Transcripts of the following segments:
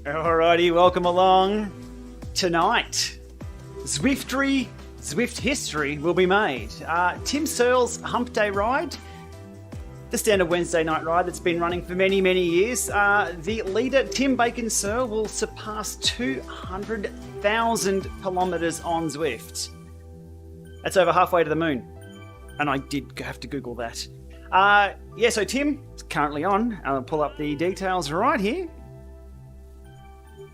Alrighty, welcome along. Tonight, Zwift history will be made. Tim Searle's Hump Day ride, the standard Wednesday night ride that's been running for many, many years. The leader, Tim Bacon Searle, will surpass 200,000 kilometres on Zwift. That's over halfway to the moon. And I did have to Google that. So Tim is currently on. I'll pull up the details right here.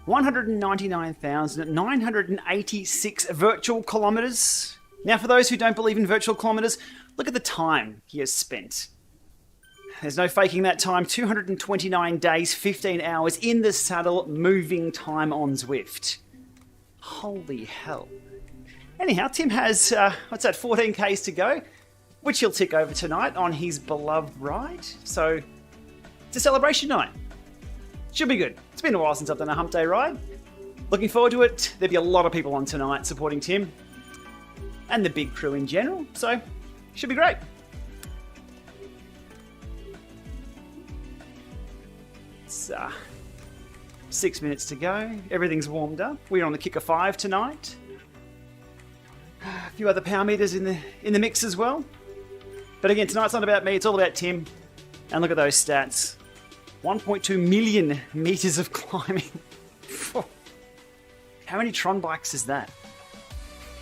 199,986 virtual kilometres. Now, for those who don't believe in virtual kilometres, look at the time he has spent. There's no faking that time. 229 days, 15 hours in the saddle, moving time on Zwift. Holy hell. Anyhow, Tim has, 14 Ks to go, which he'll tick over tonight on his beloved ride. So, it's a celebration night. Should be good. It's been a while since I've done a Hump Day ride. Looking forward to it. There'll be a lot of people on tonight supporting Tim and the big crew in general, so should be great. It's 6 minutes to go. Everything's warmed up. We're on the kick of 5 tonight. A few other power meters in the mix as well. But again, tonight's not about me. It's all about Tim. And look at those stats. 1.2 million meters of climbing. How many Tron bikes is that?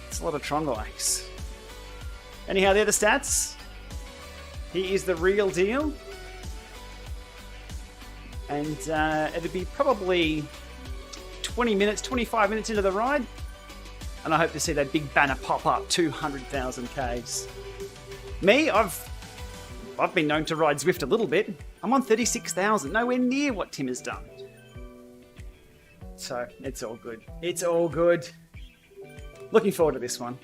It's a lot of Tron bikes. Anyhow, they're the stats. He is the real deal. And it'll be probably 20 minutes, 25 minutes into the ride. And I hope to see that big banner pop up, 200,000 Ks. Me, I've been known to ride Zwift a little bit. I'm on 36,000, nowhere near what Tim has done. So, it's all good. It's all good. Looking forward to this one.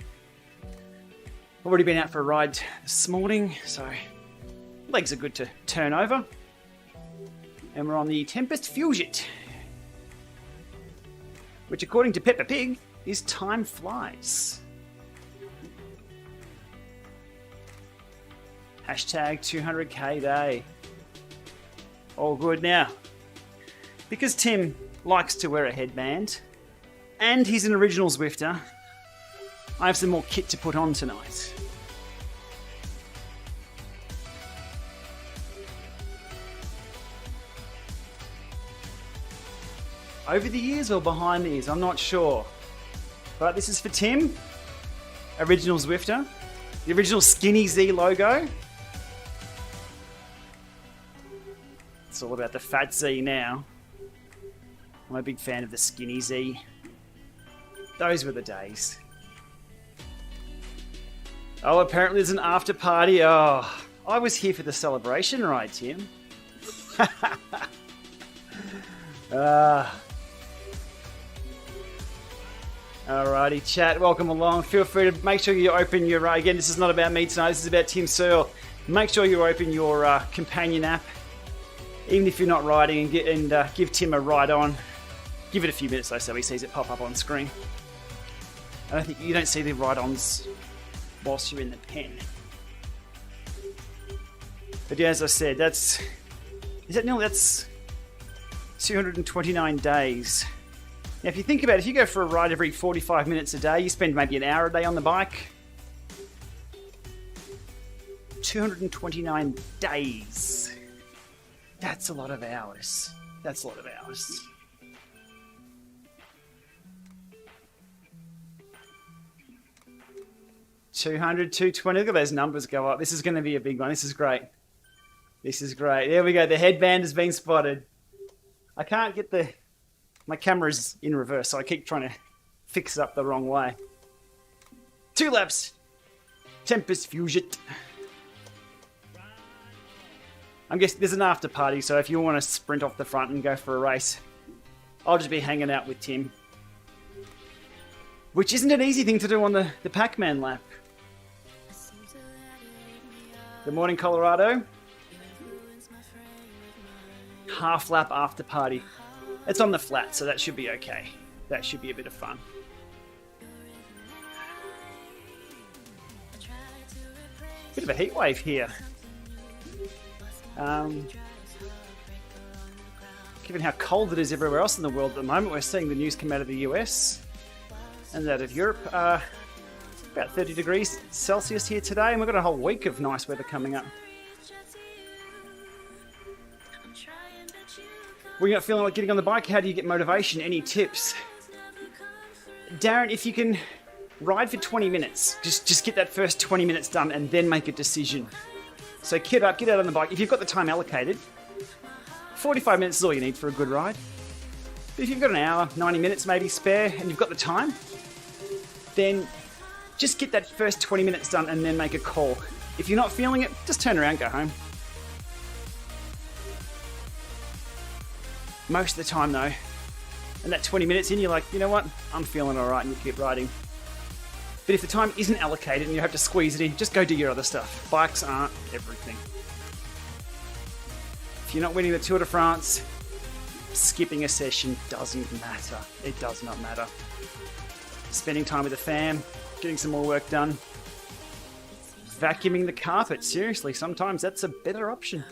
Already been out for a ride this morning, so legs are good to turn over. And we're on the Tempest Fusion, which according to Peppa Pig, is time flies. Hashtag 200k day. All good now. Because Tim likes to wear a headband, and he's an original Zwifter, I have some more kit to put on tonight. Over the ears or behind the ears, I'm not sure. But this is for Tim, original Zwifter, the original Skinny Z logo. It's all about the Fat Z now. I'm a big fan of the Skinny Z. Those were the days. Oh, apparently there's an after party. Oh, I was here for the celebration, right, Tim? Alrighty, chat, welcome along. Feel free to make sure you open your... again, this is not about me tonight, this is about Tim Searle. Make sure you open your companion app, even if you're not riding, and give Tim a ride on. Give it a few minutes though, so he sees it pop up on screen. I don't think you don't see the ride-ons whilst you're in the pen. But yeah, as I said, that's 229 days. Now, if you think about it, if you go for a ride every 45 minutes a day, you spend maybe an hour a day on the bike. 229 days. That's a lot of hours. That's a lot of hours. $200, $220. Look at those numbers go up. This is going to be a big one. This is great. This is great. There we go. The headband has been spotted. I can't get the... My camera's in reverse, so I keep trying to fix it up the wrong way. 2 laps. Tempest Fusion. I'm guessing there's an after party, so if you want to sprint off the front and go for a race, I'll just be hanging out with Tim. Which isn't an easy thing to do on the Pac-Man lap. Good morning, Colorado. Half lap after party. It's on the flat, so that should be okay. That should be a bit of fun. Bit of a heat wave here. given how cold it is everywhere else in the world at the moment. We're seeing the news come out of the US and out of Europe. About 30 degrees Celsius here today, and we've got a whole week of nice weather coming up. When you're not feeling like getting on the bike, how do you get motivation? Any tips? Darren, if you can ride for 20 minutes, just get that first 20 minutes done and then make a decision. So kit up, get out on the bike. If you've got the time allocated, 45 minutes is all you need for a good ride. But if you've got an hour, 90 minutes maybe spare, and you've got the time, then just get that first 20 minutes done and then make a call. If you're not feeling it, just turn around, go home. Most of the time though, and that 20 minutes in, you're like, you know what, I'm feeling all right, and you keep riding. But if the time isn't allocated and you have to squeeze it in, just go do your other stuff. Bikes aren't everything. If you're not winning the Tour de France, skipping a session doesn't matter. It does not matter. Spending time with the fam, getting some more work done. Vacuuming the carpet, seriously, sometimes that's a better option.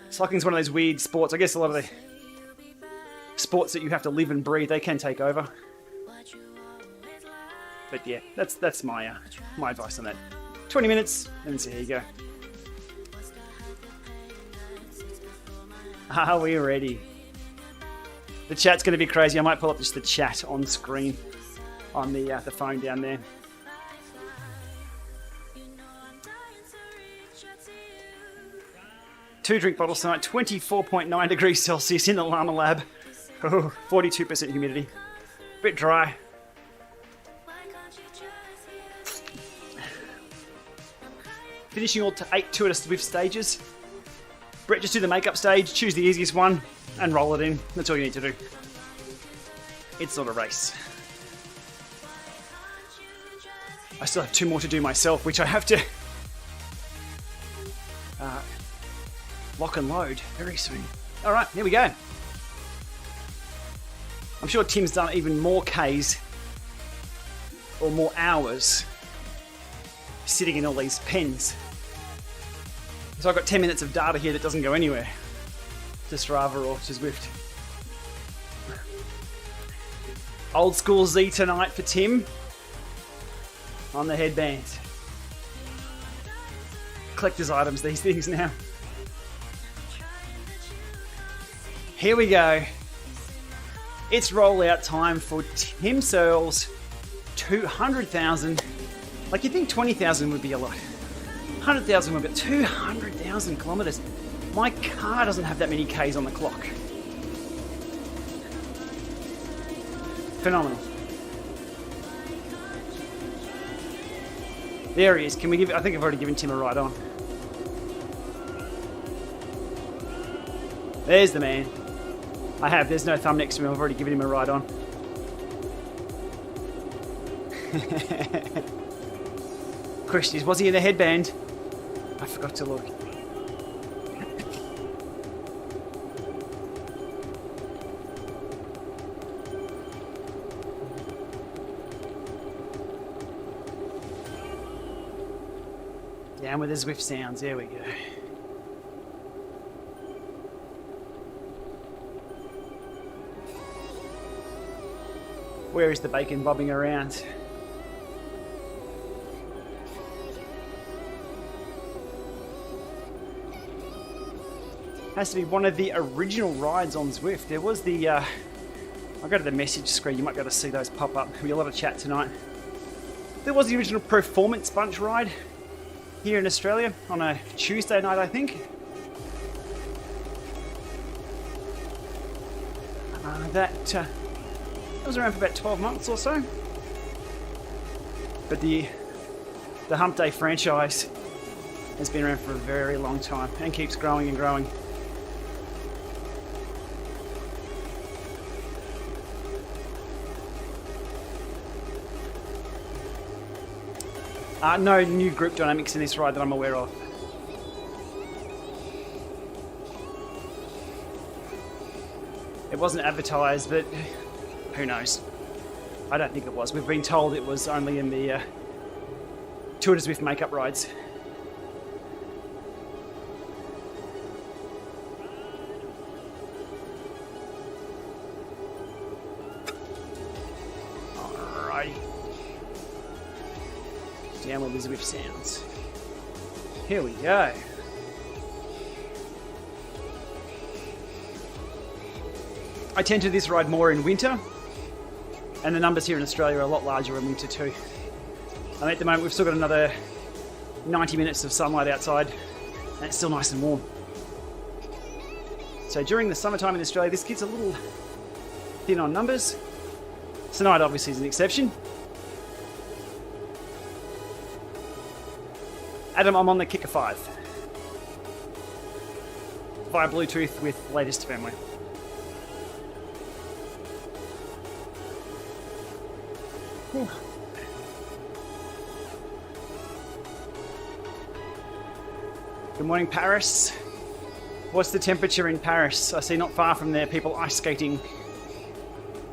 Cycling's one of those weird sports. I guess a lot of the sports that you have to live and breathe, they can take over. But yeah, that's my advice on that. 20 minutes, and so here you go. Are we ready? The chat's going to be crazy. I might pull up just the chat on screen on the phone down there. Two drink bottles tonight, 24.9 degrees Celsius in the Lama lab. Oh, 42% humidity. Bit dry. Finishing all 8 Tour de Zwift stages. Brett, just do the makeup stage, choose the easiest one, and roll it in. That's all you need to do. It's not a race. I still have 2 more to do myself, which I have to lock and load very soon. All right, here we go. I'm sure Tim's done even more Ks or more hours sitting in all these pens. So I've got 10 minutes of data here that doesn't go anywhere to Strava or to Zwift. Old school Z tonight for Tim on the headband. Collector's items, these things now. Here we go. It's rollout time for Tim Searle's 200,000. Like, you think 20,000 would be a lot. 100,000 would be 200,000 kilometers. My car doesn't have that many Ks on the clock. Phenomenal. There he is. Can we give? I think I've already given Tim a ride on. There's the man. I have. There's no thumb next to me. I've already given him a ride on. Question is, was he in the headband? I forgot to look. Down with the Zwift sounds. There we go. Where is the bacon bobbing around? Has to be one of the original rides on Zwift. There was the, I'll go to the message screen, you might be able to see those pop up. There'll be a lot of chat tonight. There was the original Performance Bunch ride here in Australia on a Tuesday night, I think. That was around for about 12 months or so. But the Hump Day franchise has been around for a very long time and keeps growing and growing. No new group dynamics in this ride that I'm aware of. It wasn't advertised, but who knows? I don't think it was. We've been told it was only in the Tour de Zwift makeup rides. Download the Zwift sounds. Here we go. I tend to do this ride more in winter, and the numbers here in Australia are a lot larger in winter too. I mean, at the moment we've still got another 90 minutes of sunlight outside, and it's still nice and warm. So during the summertime in Australia, this gets a little thin on numbers. Tonight obviously is an exception. Adam, I'm on the Kicker 5 via Bluetooth with latest firmware. Whew. Good morning, Paris. What's the temperature in Paris? I see not far from there people ice skating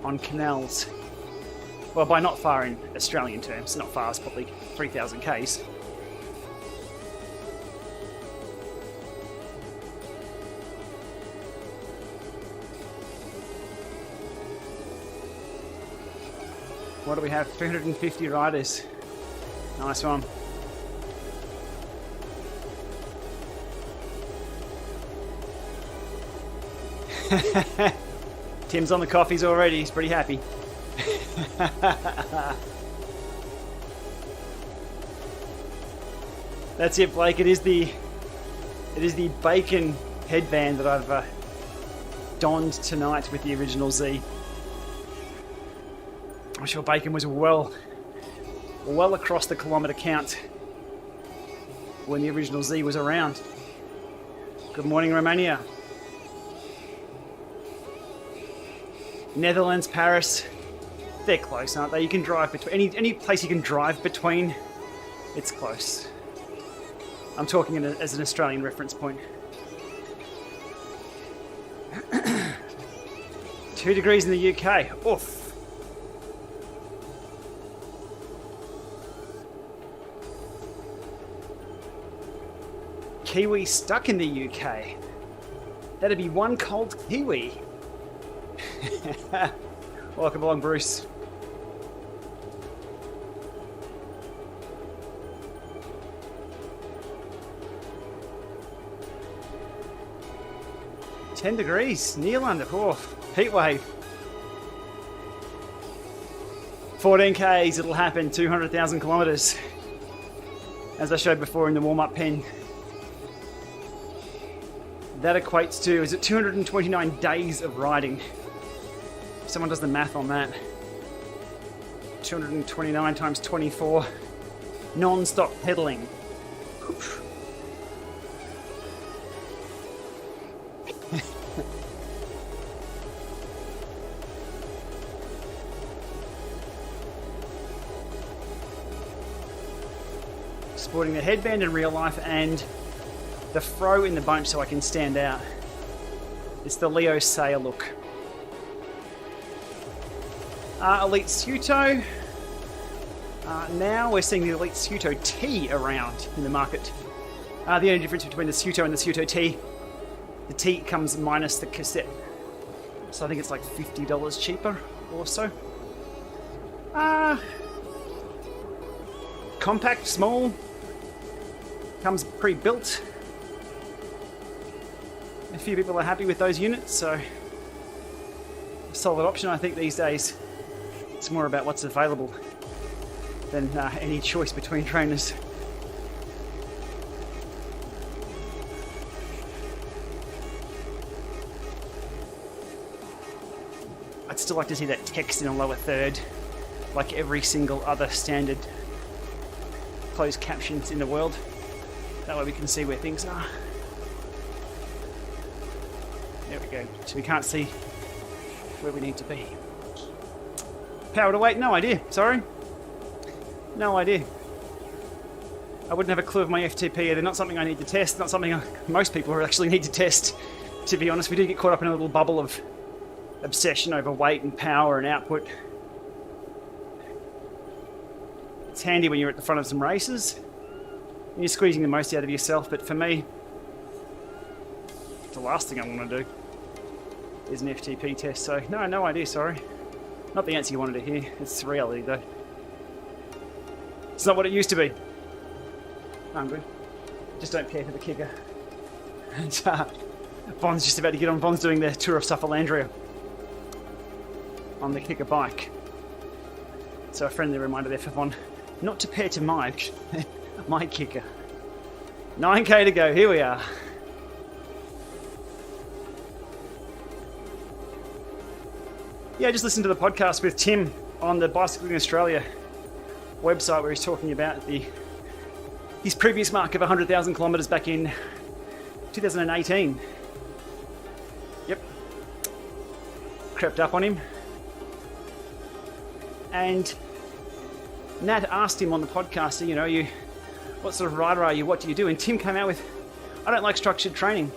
on canals. Well, by not far in Australian terms, not far, it's probably 3,000 k's. What do we have? 350 riders. Nice one. Tim's on the coffees already. He's pretty happy. That's it, Blake. It is the bacon headband that I've donned tonight with the original Z. I'm sure bacon was well across the kilometre count when the original Z was around. Good morning, Romania. Netherlands, Paris, they're close, aren't they? You can drive between any place you can drive between, it's close. I'm talking as an Australian reference point. 2 degrees in the UK. Oof. Kiwi stuck in the UK. That'd be one cold Kiwi. Welcome along, Bruce. $10 degrees, Neil under. Oh, heat wave. 14 Ks, it'll happen. 200,000 kilometers. As I showed before in the warm-up pen. That equates to, is it 229 days of riding? If someone does the math on that. 229 times 24. Non-stop pedaling. Sporting the headband in real life and the fro in the bump so I can stand out. It's the Leo Sayer look. Elite Suto. Now we're seeing the Elite Suto T around in the market. The only difference between the Suto and the Suto T, the T comes minus the cassette. So I think it's like $50 cheaper or so. Compact, small, comes pre-built. A few people are happy with those units, so a solid option I think these days. It's more about what's available than any choice between trainers. I'd still like to see that text in a lower third, like every single other standard closed captions in the world. That way we can see where things are. There we go. So we can't see where we need to be. Power to weight? No idea. Sorry. No idea. I wouldn't have a clue of my FTP. They're not something I need to test. Not something most people actually need to test. To be honest, we do get caught up in a little bubble of obsession over weight and power and output. It's handy when you're at the front of some races and you're squeezing the most out of yourself, but for me, the last thing I want to do is an FTP test, so no idea, sorry. Not the answer you wanted to hear. It's reality though. It's not what it used to be. I'm good. Just don't care for the kicker. And Von's just about to get on. Von's doing the tour of Sufferlandria on the kicker bike. So a friendly reminder there for Von not to pair to Mike, my kicker. 9k to go, here we are. Yeah, just listen to the podcast with Tim on the Bicycling Australia website where he's talking about his previous mark of 100,000 kilometres back in 2018. Yep. Crept up on him. And Nat asked him on the podcast, you know, what sort of rider are you? What do you do? And Tim came out with, I don't like structured training.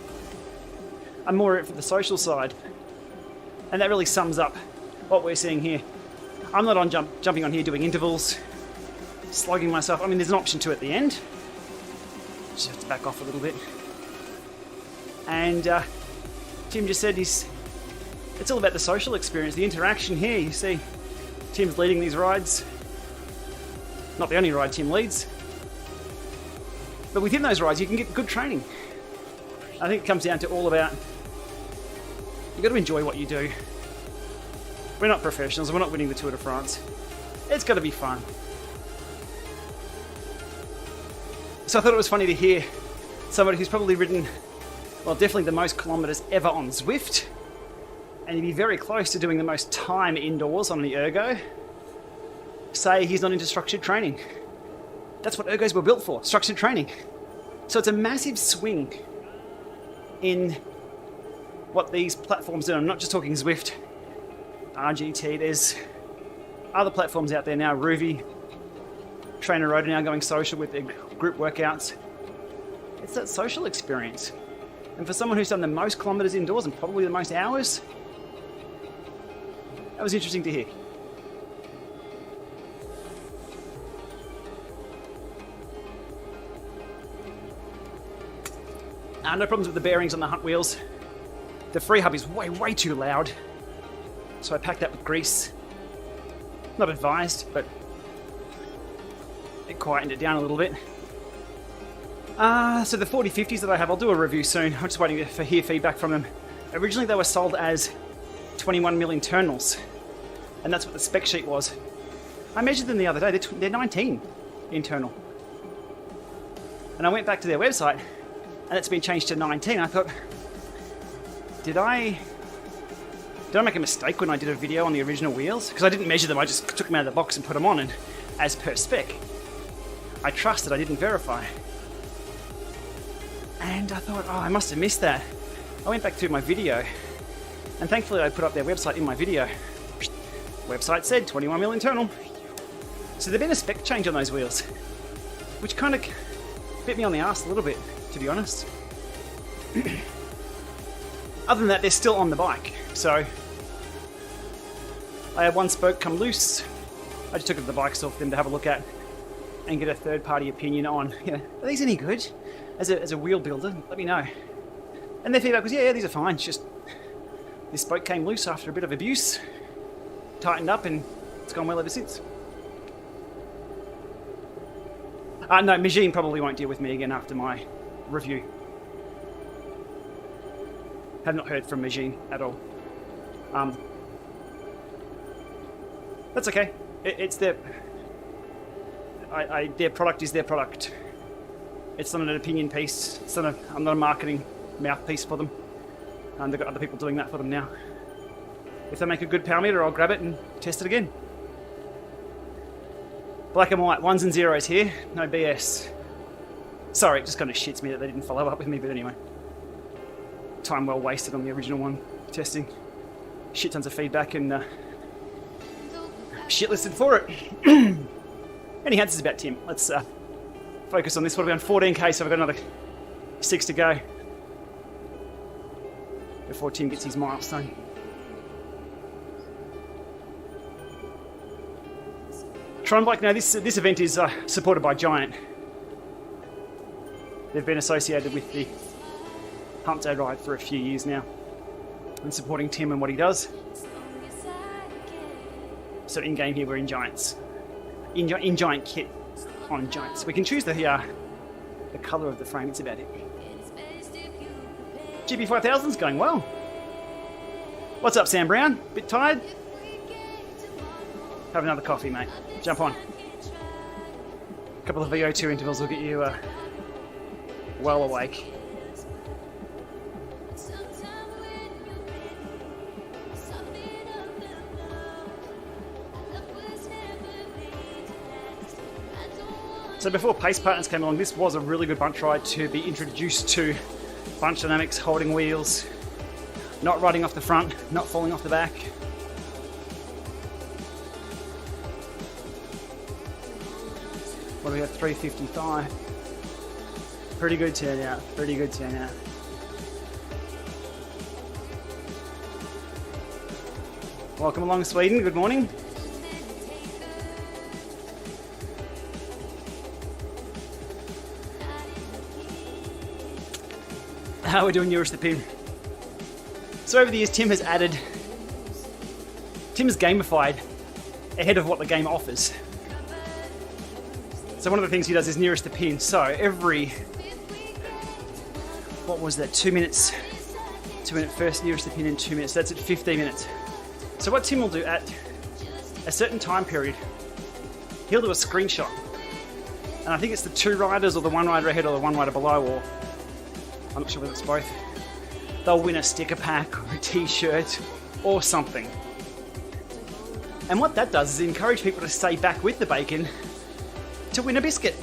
I'm more for the social side. And that really sums up what we're seeing here. I'm not on jumping on here doing intervals, slugging myself. I mean, there's an option to at the end. Just have to back off a little bit. And Tim just said it's all about the social experience, the interaction here. You see Tim's leading these rides. Not the only ride Tim leads. But within those rides, you can get good training. I think it comes down to all about, you've got to enjoy what you do. We're not professionals, we're not winning the Tour de France. It's got to be fun. So I thought it was funny to hear somebody who's probably ridden, well, definitely the most kilometres ever on Zwift, and he'd be very close to doing the most time indoors on the ergo, say he's not into structured training. That's what ergos were built for, structured training. So it's a massive swing in what these platforms do. I'm not just talking Zwift, RGT, there's other platforms out there now, Ruvi, Trainer Road are now going social with their group workouts. It's that social experience. And for someone who's done the most kilometres indoors and probably the most hours, that was interesting to hear. No problems with the bearings on the Hunt wheels. The free hub is way too loud. So I packed that with grease. Not advised, but it quietened it down a little bit. So the 4050s that I have, I'll do a review soon. I'm just waiting to hear feedback from them. Originally they were sold as 21mm internals, and that's what the spec sheet was. I measured them the other day, they're 19 internal. And I went back to their website, and it's been changed to 19. I thought, did I make a mistake when I did a video on the original wheels? Because I didn't measure them, I just took them out of the box and put them on, and as per spec. I trusted, I didn't verify. And I thought, I must have missed that. I went back through my video, and thankfully I put up their website in my video. Website said 21mm internal. So there's been a spec change on those wheels, which kind of bit me on the arse a little bit, to be honest. Other than that, they're still on the bike. So I had one spoke come loose. I just took it to the bike store for them to have a look at and get a third-party opinion on, are these any good? As a wheel builder, let me know. And their feedback was, yeah, these are fine. It's just this spoke came loose after a bit of abuse, tightened up, and it's gone well ever since. No, Magine probably won't deal with me again after my review. Have not heard from Magine at all. That's okay. It's their product is their product. It's not an opinion piece. I'm not a marketing mouthpiece for them. They've got other people doing that for them now. If they make a good power meter, I'll grab it and test it again. Black and white, ones and zeros here, no BS. Sorry, it just kind of shits me that they didn't follow up with me, but anyway. Time well wasted on the original one, testing. Shit tons of feedback and shitlisted for it. Any answers about Tim? Let's focus on this. What are we on? 14k, so we've got another 6 to go before Tim gets his milestone. Tron Bike, now this event is supported by Giant. They've been associated with the Hump Day ride for a few years now and supporting Tim and what he does. So in game here we're in Giants. In Giant kit on Giants. We can choose the the colour of the frame, it's about it. GP5000's going well. What's up, Sam Brown? Bit tired? Have another coffee, mate. Jump on. A couple of VO2 intervals will get you well awake. So before Pace Partners came along, this was a really good bunch ride to be introduced to bunch dynamics, holding wheels, not riding off the front, not falling off the back. What do we have? 355. Pretty good turnout, pretty good turnout. Welcome along, Sweden, good morning. How are we doing nearest the pin? So over the years, Tim's gamified ahead of what the game offers. So one of the things he does is nearest the pin. So every, what was that, 2 minutes? 2 minute first nearest the pin in 2 minutes. That's at 15 minutes. So what Tim will do at a certain time period, he'll do a screenshot. And I think it's the two riders or the one rider ahead or the one rider below, or I'm not sure whether it's both. They'll win a sticker pack or a t-shirt or something. And what that does is encourage people to stay back with the bacon to win a biscuit.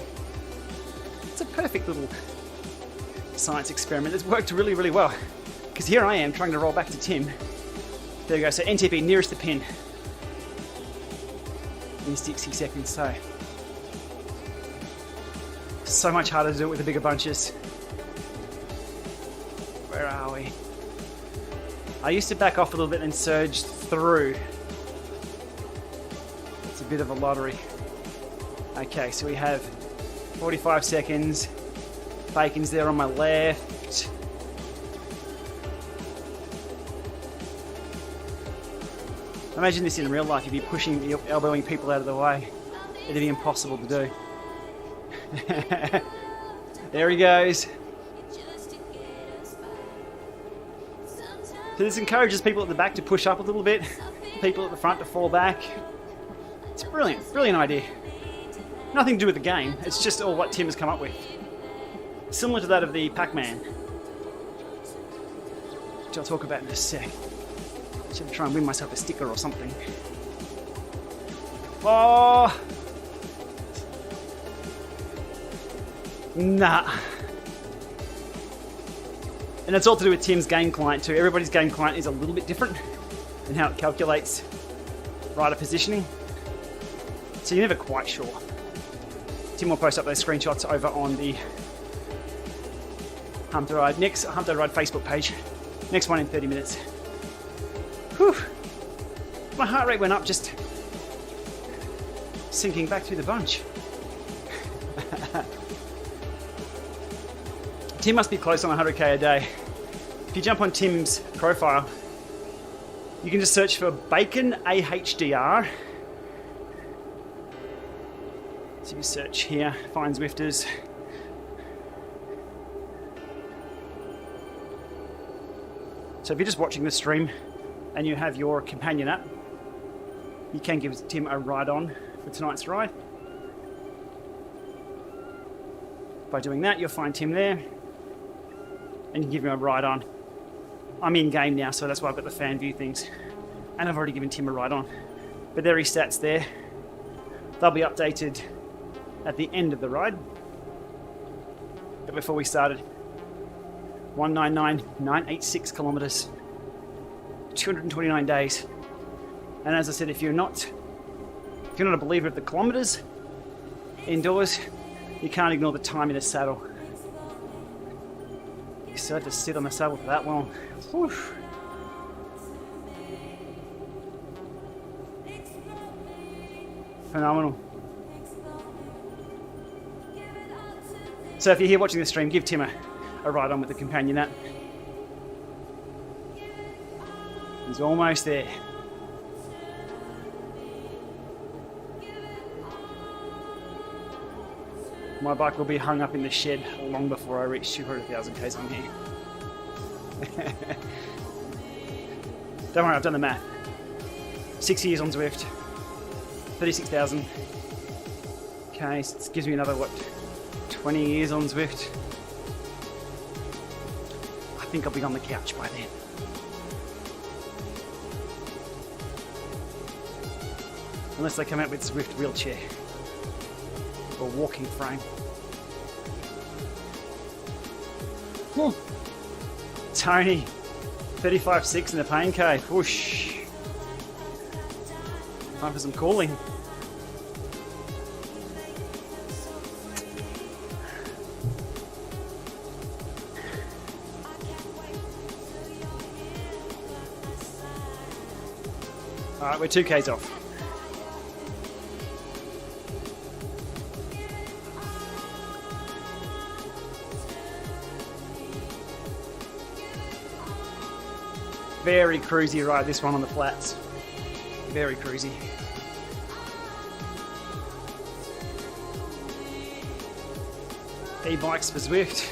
It's a perfect little science experiment. It's worked really, really well. Because here I am trying to roll back to Tim. There you go, so NTP nearest the pin in 60 seconds. So much harder to do it with the bigger bunches. Where are we? I used to back off a little bit and surge through. It's a bit of a lottery. Okay, so we have 45 seconds. Bacon's there on my left. Imagine this in real life. You'd be pushing, elbowing people out of the way. It'd be impossible to do. There he goes. So this encourages people at the back to push up a little bit, people at the front to fall back. It's brilliant, brilliant idea. Nothing to do with the game, it's just all what Tim has come up with. Similar to that of the Pac-Man, which I'll talk about in a sec. I should try and win myself a sticker or something. Oh! Nah. And it's all to do with Tim's game client too. Everybody's game client is a little bit different in how it calculates rider positioning. So you're never quite sure. Tim will post up those screenshots over on the Hump to Ride Facebook page. Next one in 30 minutes. Whew. My heart rate went up just sinking back through the bunch. Tim must be close on 100k a day. If you jump on Tim's profile, you can just search for Bacon AHDR. So you search here, find Zwifters. So if you're just watching the stream and you have your companion app, you can give Tim a ride on for tonight's ride. By doing that, you'll find Tim there. And you can give him a ride on. I'm in game now, so that's why I've got the fan view things. And I've already given Tim a ride on. But there are his stats there. They'll be updated at the end of the ride. But before we started, 199,986 kilometers, 229 days. And as I said, if you're not a believer of the kilometers indoors, you can't ignore the time in the saddle. You still have to sit on the saddle for that long. Whew. Phenomenal. So if you're here watching the stream, give Tim a ride on with the companion app. He's almost there. My bike will be hung up in the shed long before I reach 200,000 Ks on here. Don't worry, I've done the math. 6 years on Zwift, 36,000 Ks. It gives me another, what, 20 years on Zwift. I think I'll be on the couch by then. Unless they come out with Zwift wheelchair or walking frame. Whew. Tony, 35.6 in the pain K. Whoosh. Time for some cooling. Alright, we're 2Ks off. Very cruisy ride, this one on the flats. Very cruisy. E-bikes for Zwift.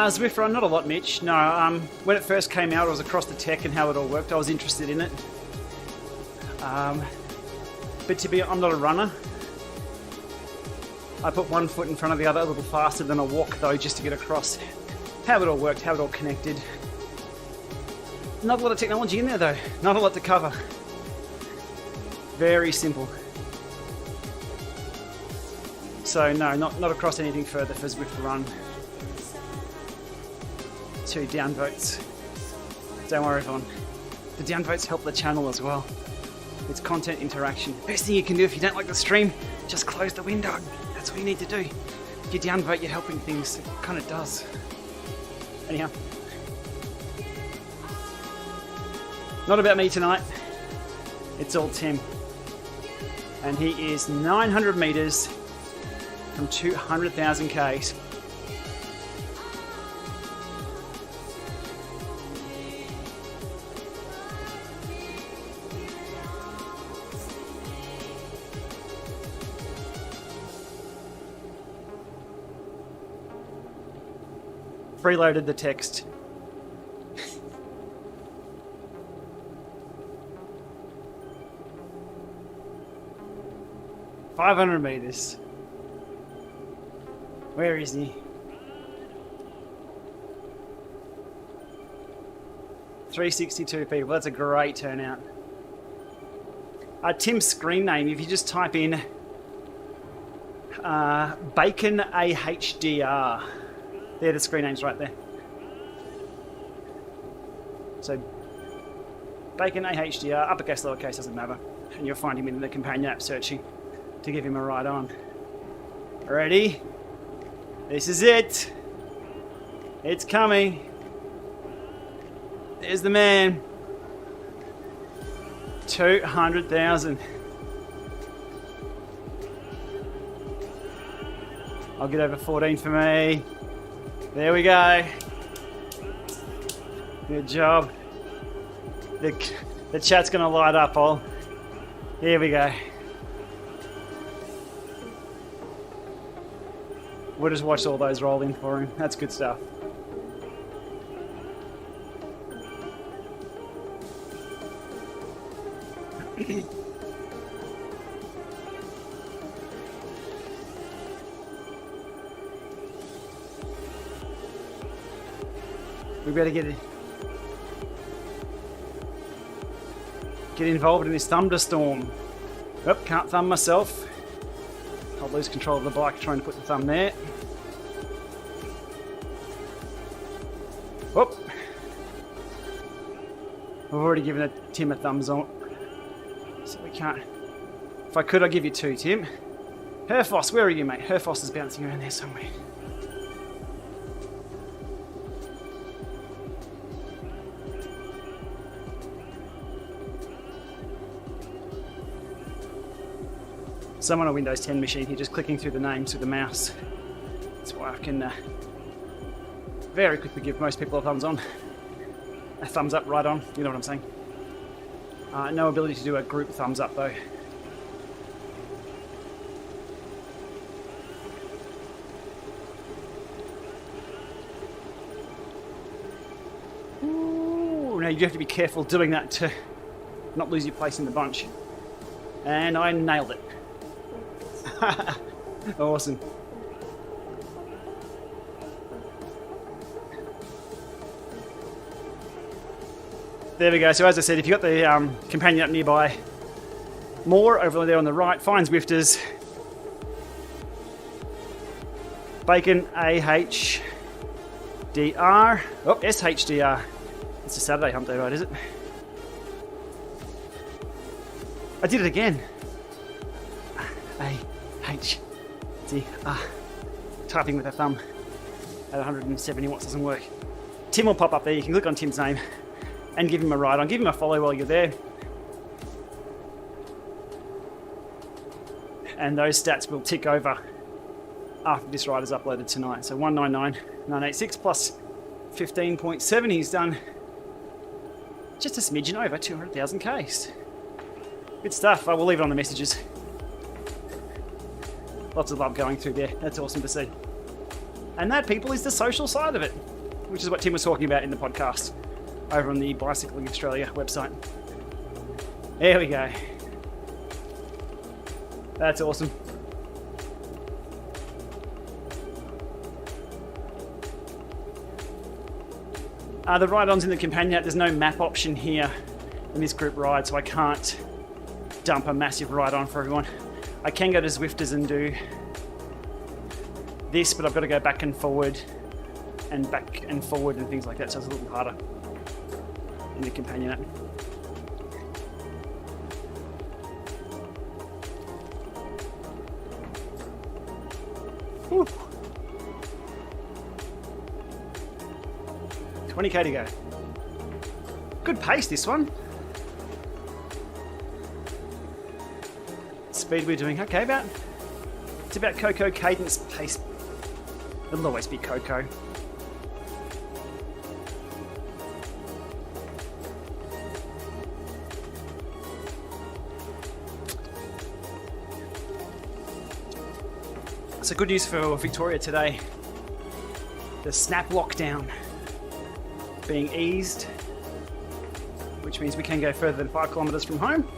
Zwift run, not a lot, Mitch. No, when it first came out, I was across the tech and how it all worked. I was interested in it. But I'm not a runner. I put one foot in front of the other a little faster than a walk, though, just to get across how it all worked, how it all connected. Not a lot of technology in there, though. Not a lot to cover. Very simple. So, no, not across anything further for Zwift run. 2 downvotes. Don't worry, Yvonne. The downvotes help the channel as well. It's content interaction. Best thing you can do if you don't like the stream, just close the window. That's what you need to do. If you downvote, you're helping things. It kind of does. Anyhow. Not about me tonight. It's all Tim. And he is 900 meters from 200,000 Ks. Preloaded the text. $500 meters. Where is he? 362 people. That's a great turnout. Tim's screen name, if you just type in Bacon AHDR. They're the screen names right there. So, Bacon AHDR, uppercase, lowercase, doesn't matter. And you'll find him in the companion app searching to give him a ride on. Ready? This is it. It's coming. There's the man. 200,000. I'll get over 14 for me. There we go. Good job. The chat's going to light up, all. Here we go. We'll just watch all those roll in for him. That's good stuff. We better get involved in this thunderstorm. Oop, can't thumb myself. I'll lose control of the bike trying to put the thumb there. Whoop. I've already given Tim a thumbs up. So we can't. If I could, I'd give you 2, Tim. Herfoss, where are you, mate? Herfoss is bouncing around there somewhere. So I'm on a Windows 10 machine here, just clicking through the names with the mouse. That's why I can very quickly give most people a thumbs on. A thumbs up, right on, you know what I'm saying. No ability to do a group thumbs up though. Ooh, now you have to be careful doing that to not lose your place in the bunch. And I nailed it. Awesome. There we go. So as I said, if you've got the companion up nearby, more over there on the right, find Zwifters. Bacon AHDR. Oh, SHDR. It's a Saturday hump day, right, is it? I did it again. AHDR. Typing with a thumb at 170 watts doesn't work. Tim will pop up there. You can click on Tim's name and give him a ride on. Give him a follow while you're there. And those stats will tick over after this ride is uploaded tonight. So 199,986 plus 15.7. He's done just a smidgen over 200,000 Ks. Good stuff. I will leave it on the messages. Lots of love going through there. That's awesome to see. And that, people, is the social side of it, which is what Tim was talking about in the podcast over on the Bicycling Australia website. There we go. That's awesome. The ride-ons in the companion app, there's no map option here in this group ride, so I can't dump a massive ride-on for everyone. I can go to Zwifters and do this, but I've got to go back and forward and things like that, so it's a little harder in the companion app. Whew. 20k to go. Good pace, this one. Speed we're doing, okay, it's about Coco cadence pace. It'll always be Coco. So good news for Victoria today. The snap lockdown being eased, which means we can go further than 5 kilometres from home.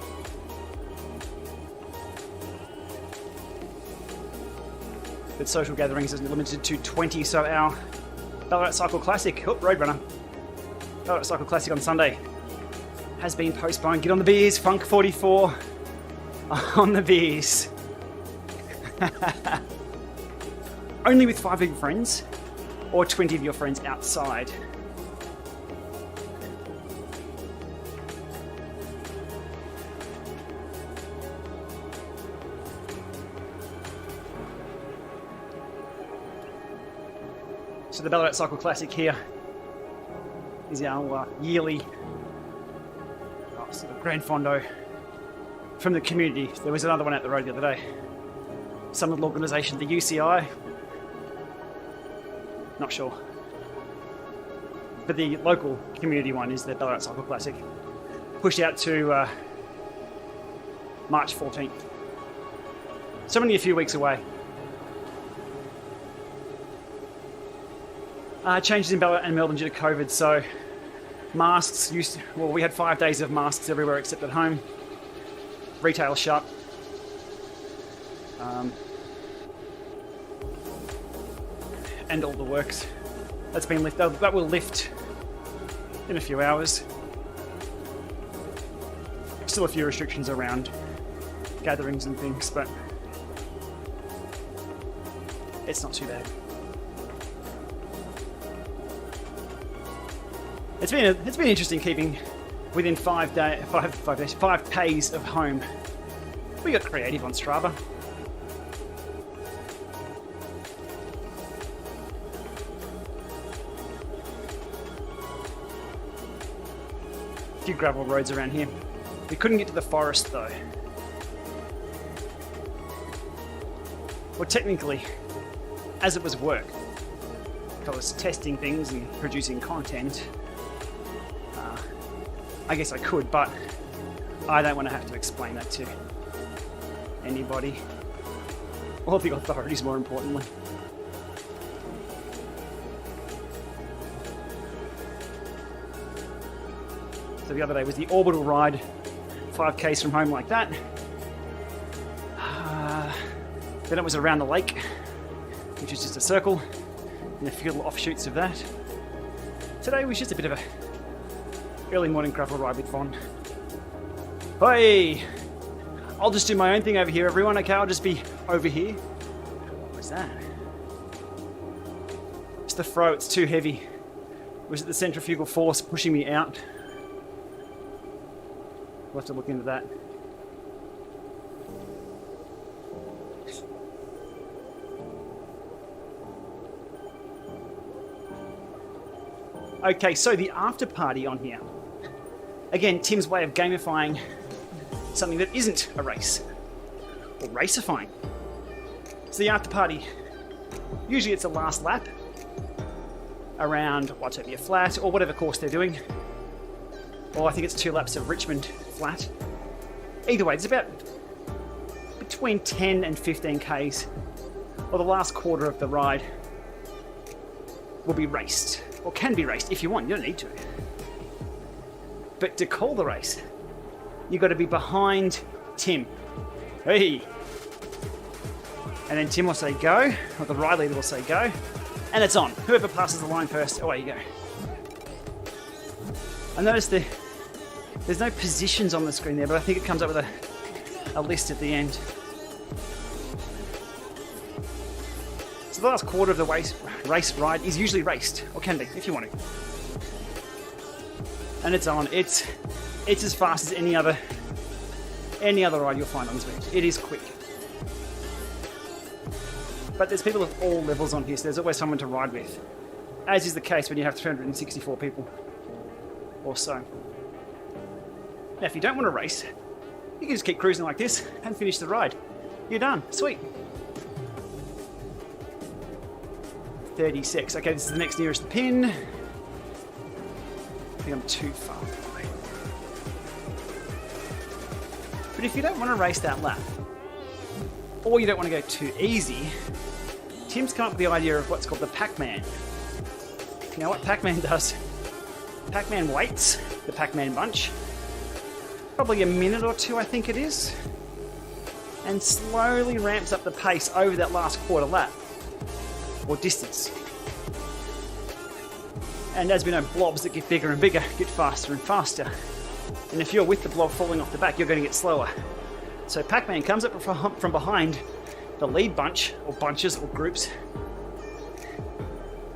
But social gatherings is limited to 20, so our Ballarat Cycle Classic, Roadrunner, Ballarat Cycle Classic on Sunday has been postponed. Get on the beers, Funk 44 on the beers. Only with 5 of your friends or 20 of your friends outside. So the Ballarat Cycle Classic here is our yearly sort of grand fondo from the community. There was another one out the road the other day. Some little organisation, the UCI, not sure. But the local community one is the Ballarat Cycle Classic. Pushed out to March 14th. So only a few weeks away. Changes in Ballarat and Melbourne due to COVID, so masks we had 5 days of masks everywhere except at home. Retail shut. And all the works. That's been lifted. That will lift in a few hours. Still a few restrictions around gatherings and things, but it's not too bad. It's been interesting keeping within 5 Ks of home. We got creative on Strava. A few gravel roads around here. We couldn't get to the forest though. Well, technically, as it was work, I was testing things and producing content. I guess I could, but I don't want to have to explain that to anybody, or the authorities, more importantly. So the other day was the orbital ride, 5Ks from home like that. Then it was around the lake, which is just a circle, and a few little offshoots of that. Today was just a bit of a early morning gravel ride with Von. Hey! I'll just do my own thing over here, everyone, okay? I'll just be over here. What's that? It's the throw, it's too heavy. Was it the centrifugal force pushing me out? We'll have to look into that. Okay, so the after party on here. Again, Tim's way of gamifying something that isn't a race, or racifying. So the after party, usually it's a last lap around Watopia Flat, or whatever course they're doing. Or I think it's 2 laps of Richmond Flat. Either way, it's about between 10 and 15 Ks, or the last quarter of the ride will be raced, or can be raced if you want, you don't need to. But to call the race, you've got to be behind Tim. Hey! And then Tim will say go, or the ride leader will say go, and it's on. Whoever passes the line first, away you go. I noticed there's no positions on the screen there, but I think it comes up with a list at the end. So the last quarter of the race ride is usually raced, or can be, if you want to. And it's on. It's as fast as any other ride you'll find on Zwift. It is quick. But there's people of all levels on here, so there's always someone to ride with. As is the case when you have 364 people or so. Now, if you don't want to race, you can just keep cruising like this and finish the ride. You're done. Sweet. 36. Okay, this is the next nearest pin. I think I'm too far away. But if you don't want to race that lap, or you don't want to go too easy, Tim's come up with the idea of what's called the Pac-Man. Now, what Pac-Man does, Pac-Man waits, the Pac-Man bunch, probably a minute or two, I think it is, and slowly ramps up the pace over that last quarter lap, or distance. And as we know, blobs that get bigger and bigger get faster and faster. And if you're with the blob falling off the back, you're going to get slower. So Pac-Man comes up from behind the lead bunch, or bunches, or groups,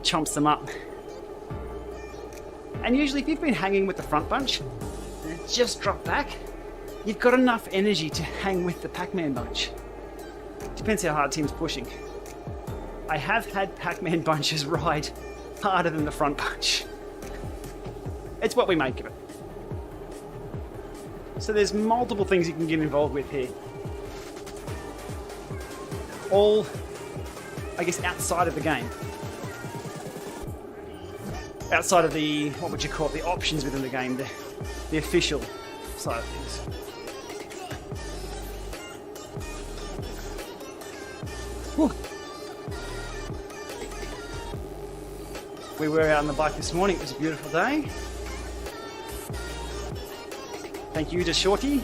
chomps them up. And usually if you've been hanging with the front bunch, and it just dropped back, you've got enough energy to hang with the Pac-Man bunch. Depends how hard Tim's pushing. I have had Pac-Man bunches ride harder than the front bunch. It's what we make of it. So there's multiple things you can get involved with here. All, I guess, outside of the game. Outside of the, what would you call it, the options within the game, the official side of things. Whew. We were out on the bike this morning. It was a beautiful day. Thank you to Shorty.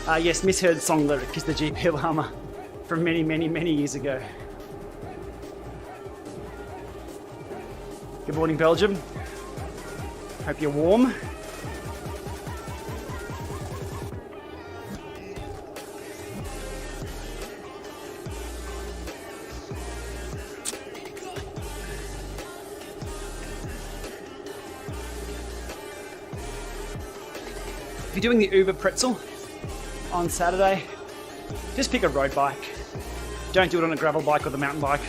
Yes, misheard song lyric is the Gplama from many, many, many years ago. Good morning, Belgium. Hope you're warm. If you're doing the Uber pretzel on Saturday, just pick a road bike. Don't do it on a gravel bike or the mountain bike.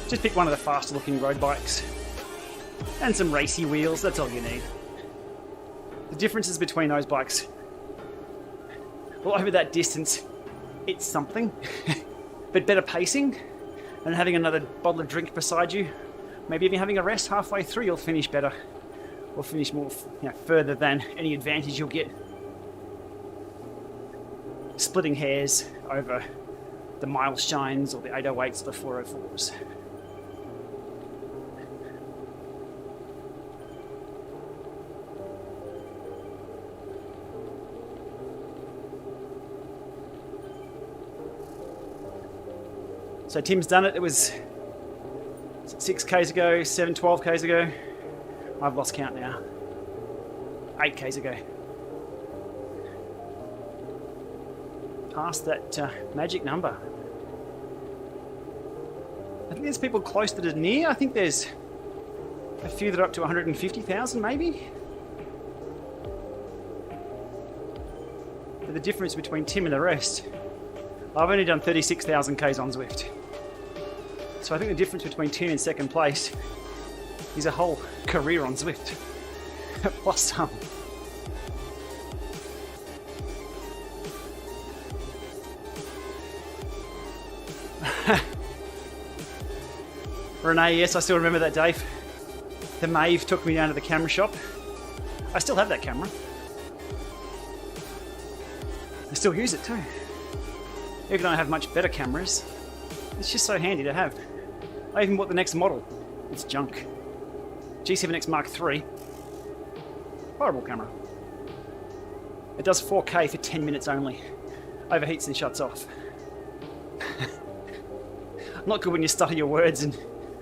Just pick one of the faster looking road bikes. And some racy wheels, that's all you need. The differences between those bikes Well, over that distance, it's something. But better pacing and having another bottle of drink beside you. Maybe even having a rest halfway through, you'll finish better. Or finish more, further than any advantage you'll get. Splitting hairs over the milestones or the 808s or the 404s. So Tim's done it. It was 6Ks ago, 12Ks ago. I've lost count now. 8Ks ago. Past that magic number. I think there's people close that are near. I think there's a few that are up to 150,000 maybe. But the difference between Tim and the rest, I've only done 36,000 Ks on Zwift. So I think the difference between Tim and second place is a whole career on Zwift. Plus some. Renee, yes, I still remember that day. The Maeve took me down to the camera shop. I still have that camera. I still use it too. Even though I have much better cameras, it's just so handy to have. I even bought the next model. It's junk. G7X Mark III. Horrible camera. It does 4K for 10 minutes only. Overheats and shuts off. Not good when you stutter your words and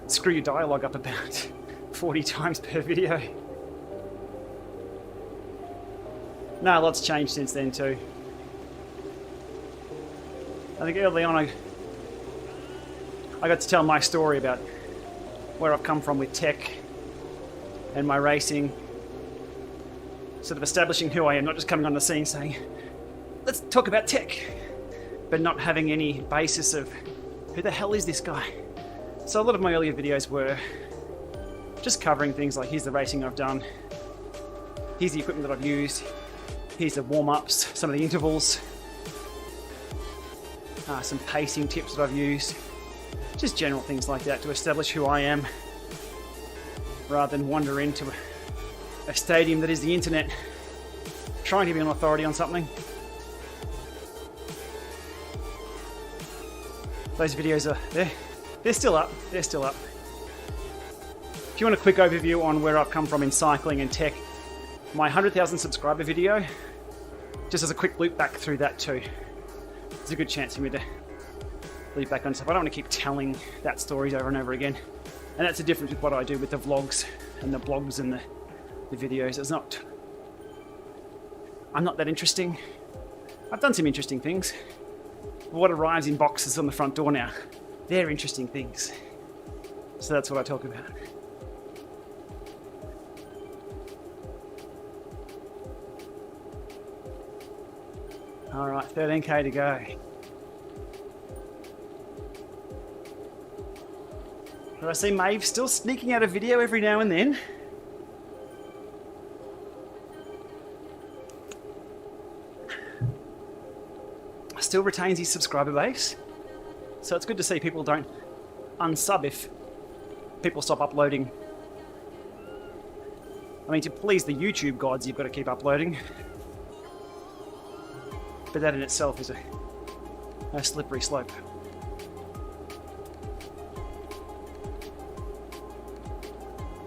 screw your dialogue up about 40 times per video. No, a lot's changed since then too. I think early on I got to tell my story about where I've come from with tech and my racing. Sort of establishing who I am, not just coming on the scene saying, let's talk about tech, but not having any basis of who the hell is this guy? So a lot of my earlier videos were just covering things like, here's the racing I've done, here's the equipment that I've used, here's the warm-ups, some of the intervals, some pacing tips that I've used, just general things like that to establish who I am, rather than wander into a stadium that is the internet, trying to be an authority on something. Those videos are there. They're still up. They're still up. If you want a quick overview on where I've come from in cycling and tech, my 100,000 subscriber video, just as a quick loop back through that too. There's a good chance for me to loop back on stuff. I don't want to keep telling that stories over and over again. And that's the difference with what I do with the vlogs and the blogs and the videos. I'm not that interesting. I've done some interesting things. What arrives in boxes on the front door now, they're interesting things. So that's what I talk about. All right, 13K to go. But I see Maeve still sneaking out a video every now and then. Still retains his subscriber base. So it's good to see people don't unsub if people stop uploading. I mean, to please the YouTube gods, you've got to keep uploading. But that in itself is a slippery slope.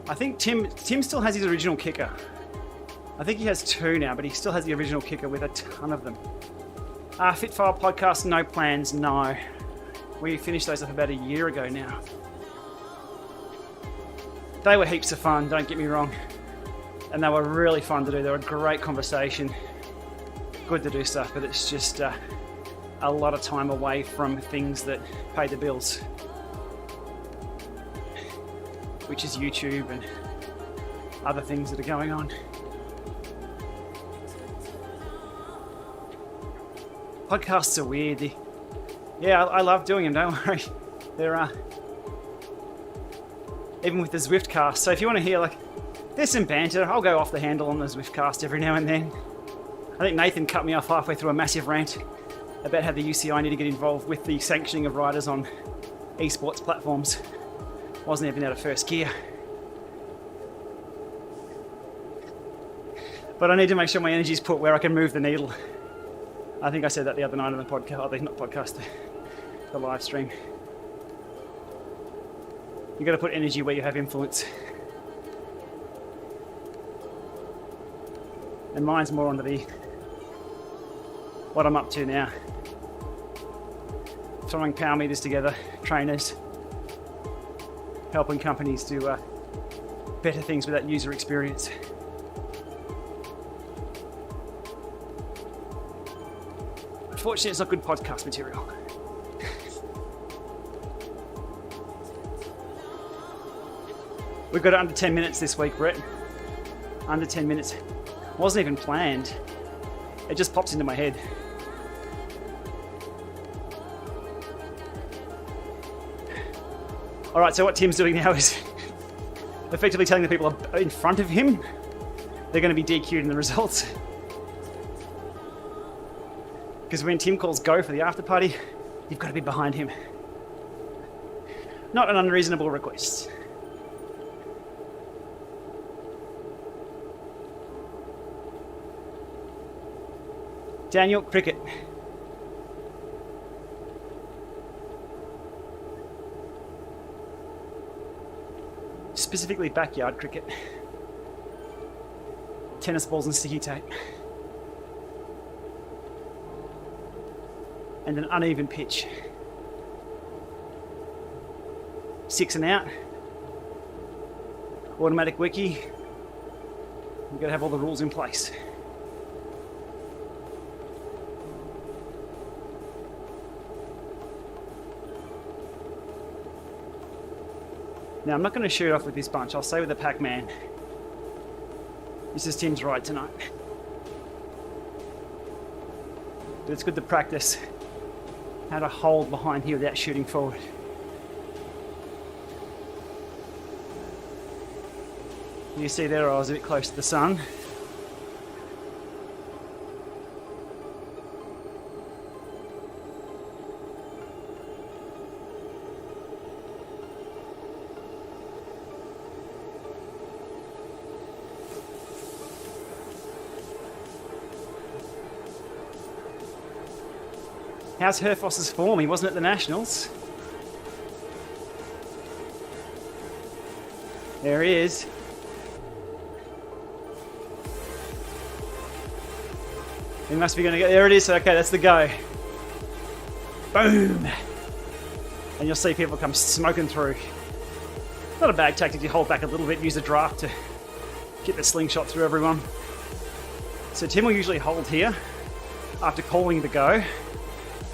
I think Tim still has his original kicker. I think he has 2 now, but he still has the original kicker with a ton of them. Fitfile podcast, no plans, no. We finished those up about a year ago now. They were heaps of fun, don't get me wrong. And they were really fun to do. They were a great conversation. Good to do stuff, but it's just a lot of time away from things that pay the bills. Which is YouTube and other things that are going on. Podcasts are weird. Yeah, I love doing them, don't worry. They're even with the Zwift cast. So if you want to hear, like, there's some banter. I'll go off the handle on the Zwift cast every now and then. I think Nathan cut me off halfway through a massive rant about how the UCI need to get involved with the sanctioning of riders on esports platforms. Wasn't even out of first gear. But I need to make sure my energy's put where I can move the needle. I think I said that the other night on the podcast, not podcast, the live stream. You got to put energy where you have influence. And mine's more on what I'm up to now. Throwing power meters together, trainers, helping companies do better things with that user experience. Unfortunately, it's not good podcast material. We've got it under 10 minutes this week, Brett. Under 10 minutes. Wasn't even planned. It just pops into my head. All right, so what Tim's doing now is effectively telling the people in front of him they're going to be DQ'd in the results. Because when Tim calls go for the after party, you've got to be behind him. Not an unreasonable request. Daniel, cricket. Specifically backyard cricket. Tennis balls and sticky tape. And an uneven pitch. 6 and out. Automatic wiki. You've got to have all the rules in place. Now, I'm not going to shoot off with this bunch. I'll stay with the Pac-Man. This is Tim's ride tonight. But it's good to practice how to hold behind here without shooting forward. You see there, I was a bit close to the sun. How's Herfoss's form? He wasn't at the Nationals. There he is. He must be going to go. There it is. Okay, that's the go. Boom. And you'll see people come smoking through. Not a bad tactic. You hold back a little bit, use the draft to get the slingshot through everyone. So Tim will usually hold here after calling the go.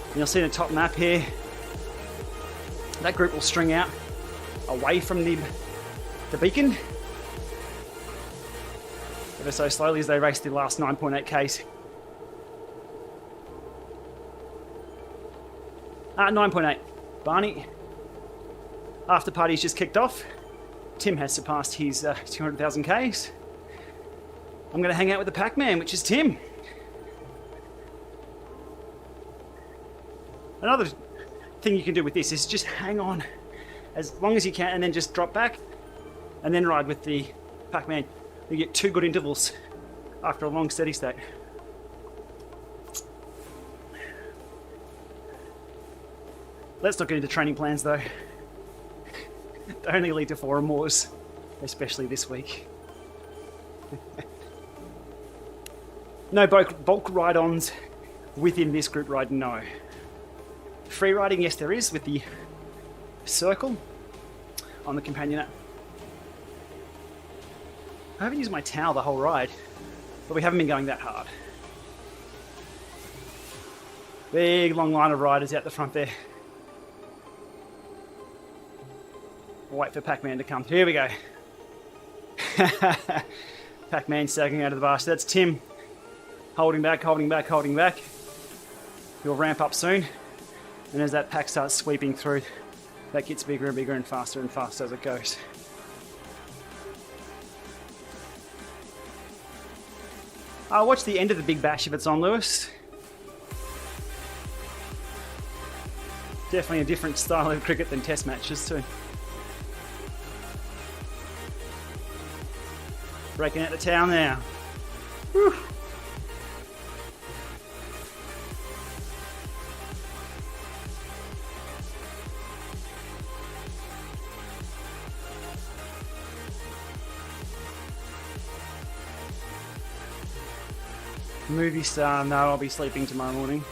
And you'll see in the top map here, that group will string out away from the beacon ever so slowly as they race the last 9.8 Ks. 9.8. Barney, after party's just kicked off. Tim has surpassed his 200,000 Ks. I'm going to hang out with the Pac-Man, which is Tim. Another thing you can do with this is just hang on as long as you can and then just drop back and then ride with the Pac-Man. You get 2 good intervals after a long steady state. Let's not get into training plans though. They only lead to forum wars, especially this week. No bulk ride-ons within this group ride, no. Free riding, yes there is, with the circle on the companion app. I haven't used my towel the whole ride, but we haven't been going that hard. Big long line of riders out the front there. We'll wait for Pac-Man to come. Here we go. Pac-Man sagging out of the bar. So that's Tim holding back, holding back, holding back. He'll ramp up soon. And as that pack starts sweeping through, that gets bigger and bigger and faster as it goes. I'll watch the end of the Big Bash if it's on, Lewis. Definitely a different style of cricket than test matches too. Breaking out the towel now. Whew. Movie star, no, I'll be sleeping tomorrow morning.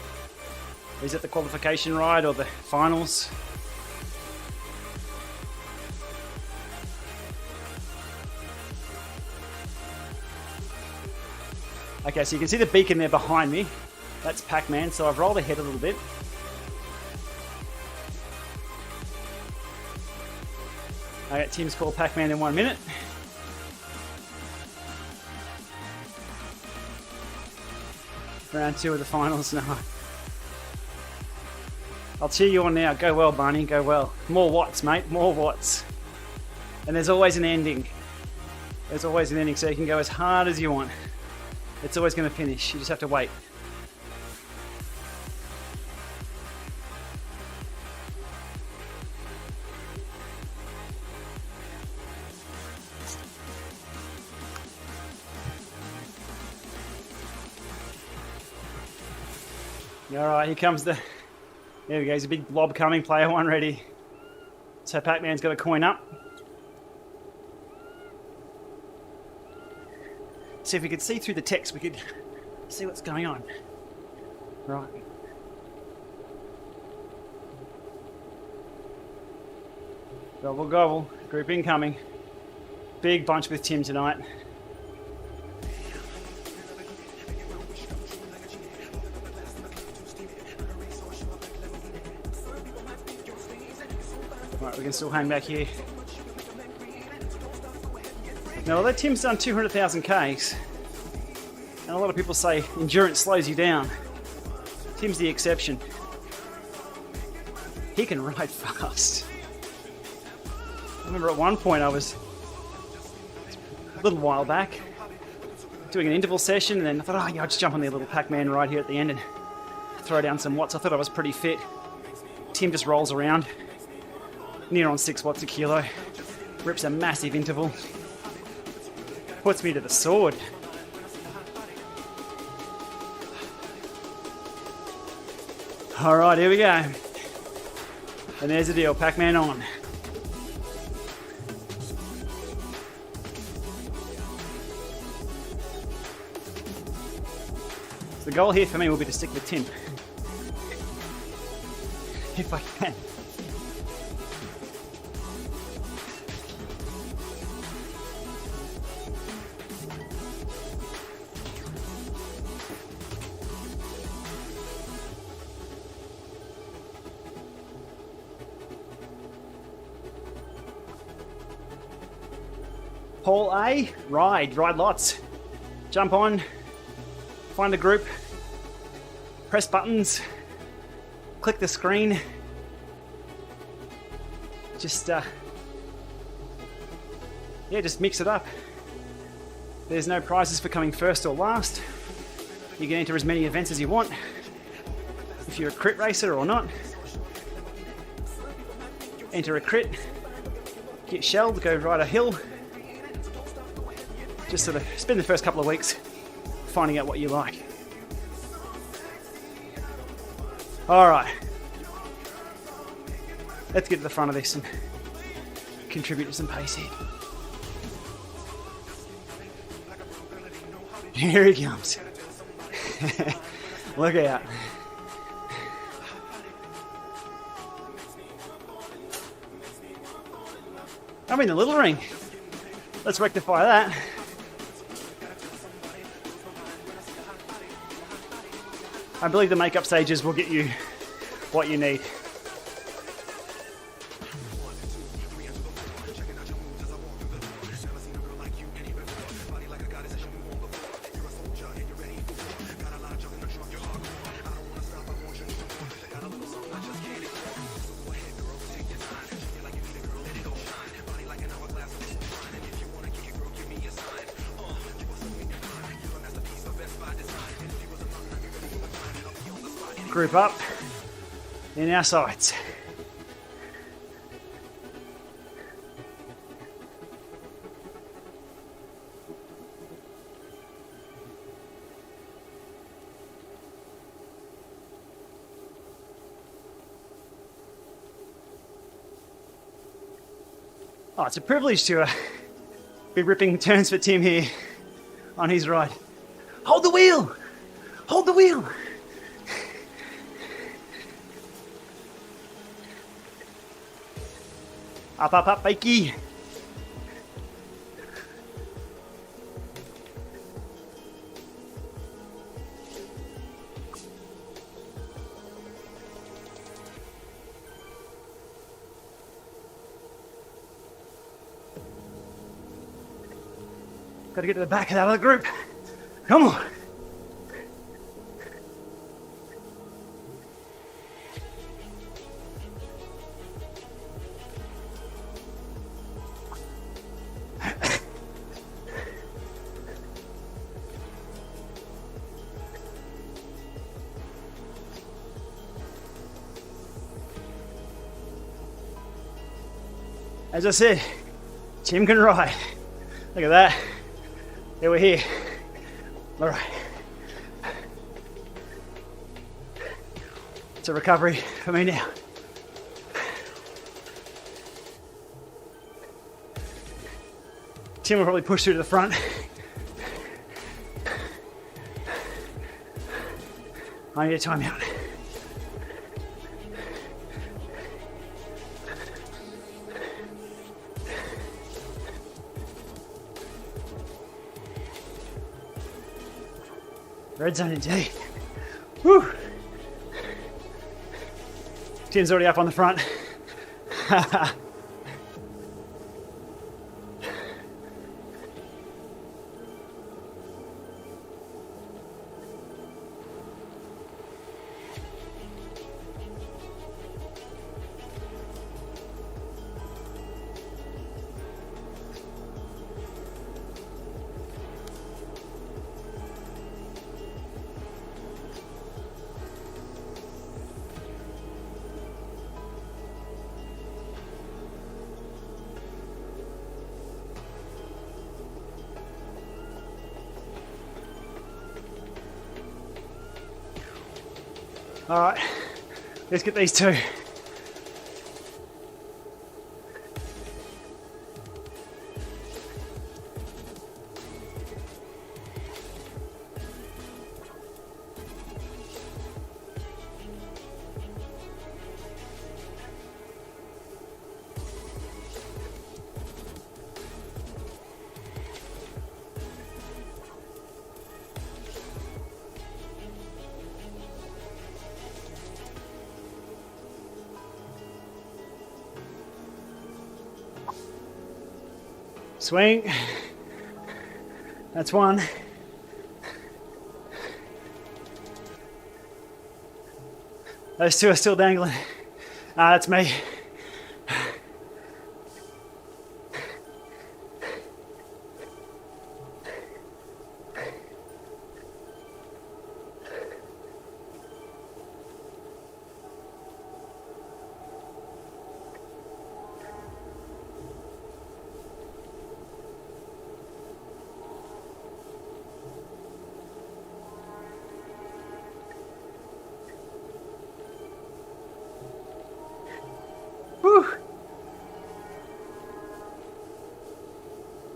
Is it the qualification ride or the finals? Okay, so you can see the beacon there behind me. That's Pac-Man, so I've rolled ahead a little bit. I got Tim's call Pac-Man in 1 minute. Round 2 of the finals now. I'll cheer you on now. Go well, Barney. Go well. More watts, mate. More watts. And there's always an ending. There's always an ending, so you can go as hard as you want. It's always going to finish. You just have to wait. Alright, here comes the... There we go, there's a big blob coming, player 1 ready. So Pac-Man's got a coin up. See if we could see through the text, we could see what's going on. Right. Gobble gobble, group incoming. Big bunch with Tim tonight. We can still hang back here. Now, although Tim's done 200,000 Ks, and a lot of people say endurance slows you down, Tim's the exception. He can ride fast. I remember at one point I was, a little while back, doing an interval session, and then I thought, oh yeah, I'll just jump on the little Pac-Man ride here at the end and throw down some watts. I thought I was pretty fit. Tim just rolls around. Near on 6 watts a kilo, rips a massive interval, puts me to the sword. Alright, here we go. And there's the deal, Pac-Man on. So the goal here for me will be to stick with Tim. If I can. Hall A, ride lots. Jump on, find a group, press buttons, click the screen. Just mix it up. There's no prizes for coming first or last. You can enter as many events as you want. If you're a crit racer or not. Enter a crit, get shelled, go ride a hill. Just sort of spend the first couple of weeks finding out what you like. Alright. Let's get to the front of this and contribute to some pace here. Here he comes. Look out. I'm in the little ring. Let's rectify that. I believe the makeup stages will get you what you need. group up in our sights. Oh, it's a privilege to be ripping turns for Tim here on his ride. Hold the wheel! Hold the wheel! Up, up, up, Bakey! Got to get to the back of that other group. Come on. As I said, Tim can ride. Look at that. Yeah, we're here. All right. It's a recovery for me now. Tim will probably push through to the front. I need a timeout. Red zone indeed. Woo! Tim's already up on the front. All right, let's get these two. Swing. That's one. Those two are still dangling. That's me. Whew.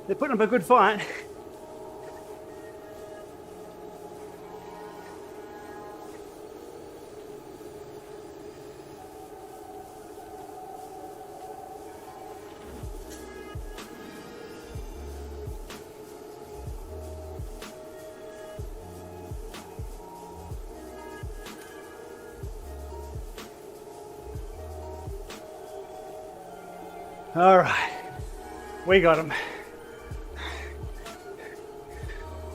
They're putting up a good fight. All right, we got him.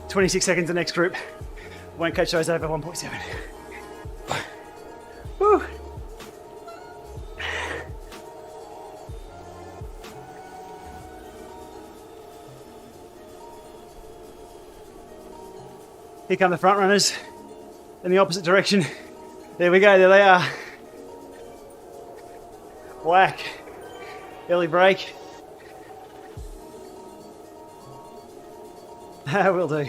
26 seconds the next group. Won't catch those over 1.7. Woo. Here come the front runners in the opposite direction. There we go, there they are. Whack. Early break. Will do.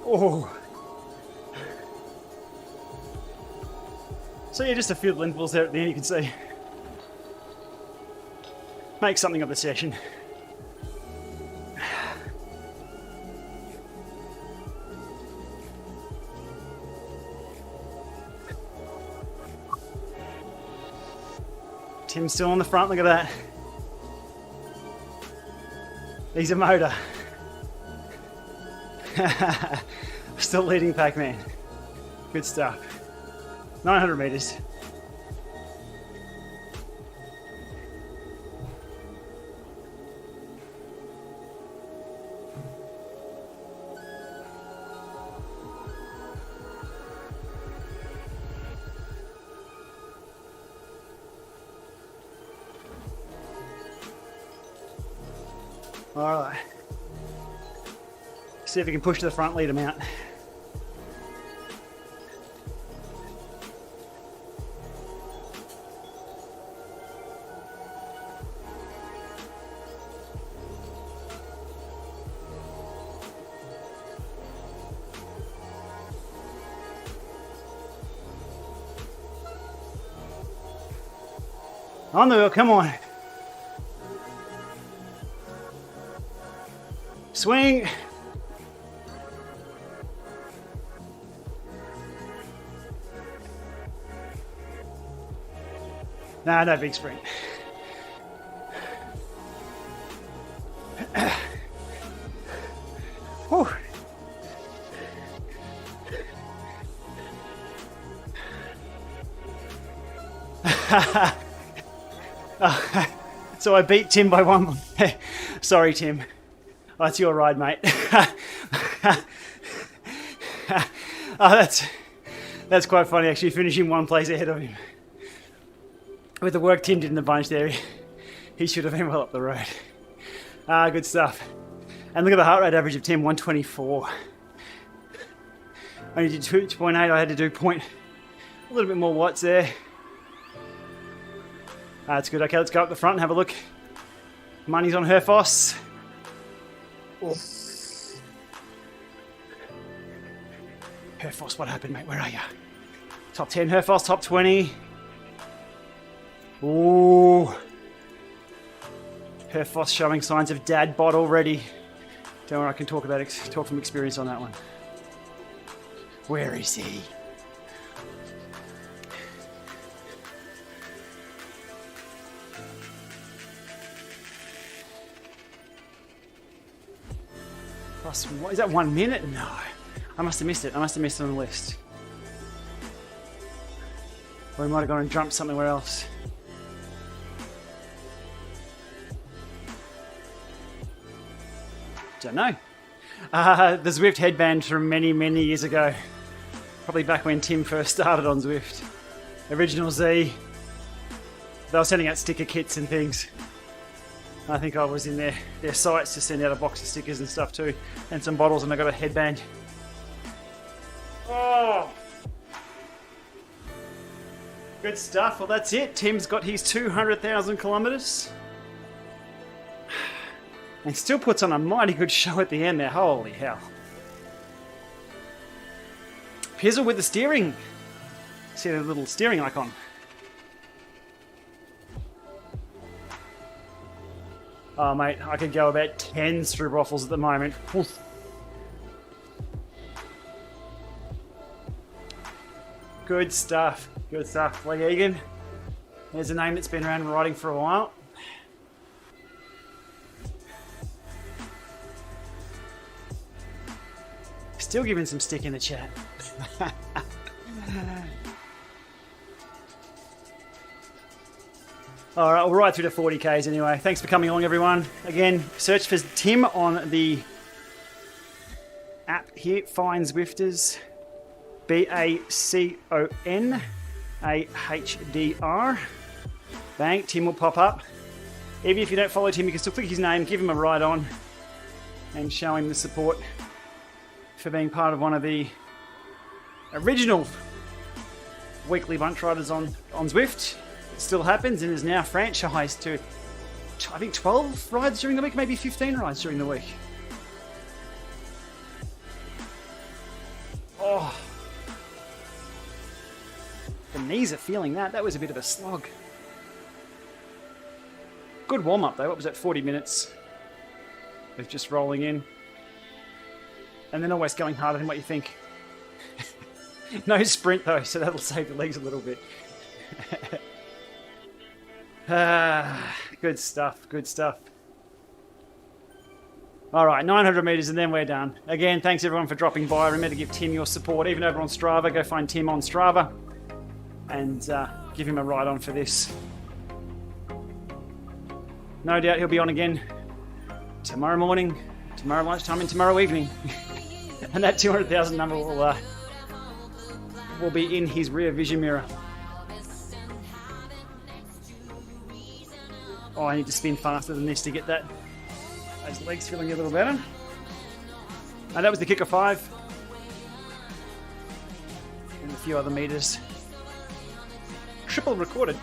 Oh. So yeah, just a few intervals there at the end, you can see. Make something of the session. Tim's still on the front, look at that. He's a motor. Still leading Pac-Man. Good stuff. 900 meters. All right. See if we can push to the front, lead him out. On the wheel, come on. Swing. Nah, no big sprint. Whew. So I beat Tim by one. Sorry, Tim. Oh, that's your ride, mate. Oh, that's quite funny, actually, finishing one place ahead of him. With the work Tim did in the bunch there, he should have been well up the road. Good stuff. And look at the heart rate average of Tim, 124. Only did 2.8, I had to do a little bit more watts there. That's good. Okay, let's go up the front and have a look. Money's on Herfoss. Oh. Herfoss, what happened, mate? Where are you? Top 10 Herfoss, top 20. Ooh. Herfoss showing signs of dad bod already. Don't worry, I can talk from experience on that one. Where is he? Plus, what, is that 1 minute? No. I must have missed it. I must have missed it on the list. Or he might have gone and jumped somewhere else. Don't know. The Zwift headband from many, many years ago. Probably back when Tim first started on Zwift. Original Z. They were sending out sticker kits and things. I think I was in their sites to send out a box of stickers and stuff too. And some bottles, and I got a headband. Oh! Good stuff. Well, that's it. Tim's got his 200,000 kilometers. And still puts on a mighty good show at the end there. Holy hell. Pizzle with the steering. See the little steering icon. Oh, mate, I could go about 10 through Brothels at the moment. Oof. Good stuff. Good stuff. Lee Egan. There's a name that's been around riding for a while. Still giving some stick in the chat. All right, we'll ride through to 40Ks anyway. Thanks for coming along, everyone. Again, search for Tim on the app here. Find Zwifters. BACON AHDR. Bang, Tim will pop up. Even if you don't follow Tim, you can still click his name, give him a ride on, and show him the support for being part of one of the original weekly bunch riders on Zwift. It still happens and is now franchised to, I think, 12 rides during the week, maybe 15 rides during the week. Oh, the knees are feeling that. That was a bit of a slog. Good warm-up though. What was that, 40 minutes with just rolling in? And then always going harder than what you think. No sprint though, so that'll save the legs a little bit. Good stuff, good stuff. All right, 900 meters and then we're done. Again, thanks everyone for dropping by. Remember to give Tim your support, even over on Strava. Go find Tim on Strava and give him a ride on for this. No doubt he'll be on again tomorrow morning, tomorrow lunchtime, and tomorrow evening. And that 200,000 number will be in his rear vision mirror. Oh, I need to spin faster than this to get those legs feeling a little better. And that was the kicker 5. And a few other meters. Triple recorded.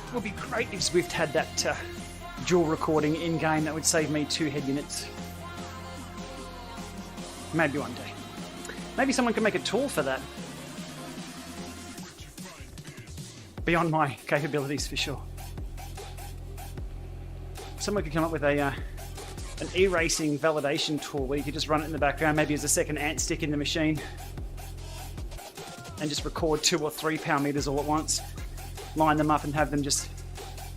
It would be great if Zwift had that dual recording in-game. That would save me 2 head units. Maybe one day. Maybe someone can make a tool for that. Beyond my capabilities, for sure. Someone could come up with an e-racing validation tool where you could just run it in the background, maybe as a second ant stick in the machine, and just record 2 or 3 power meters all at once, line them up and have them just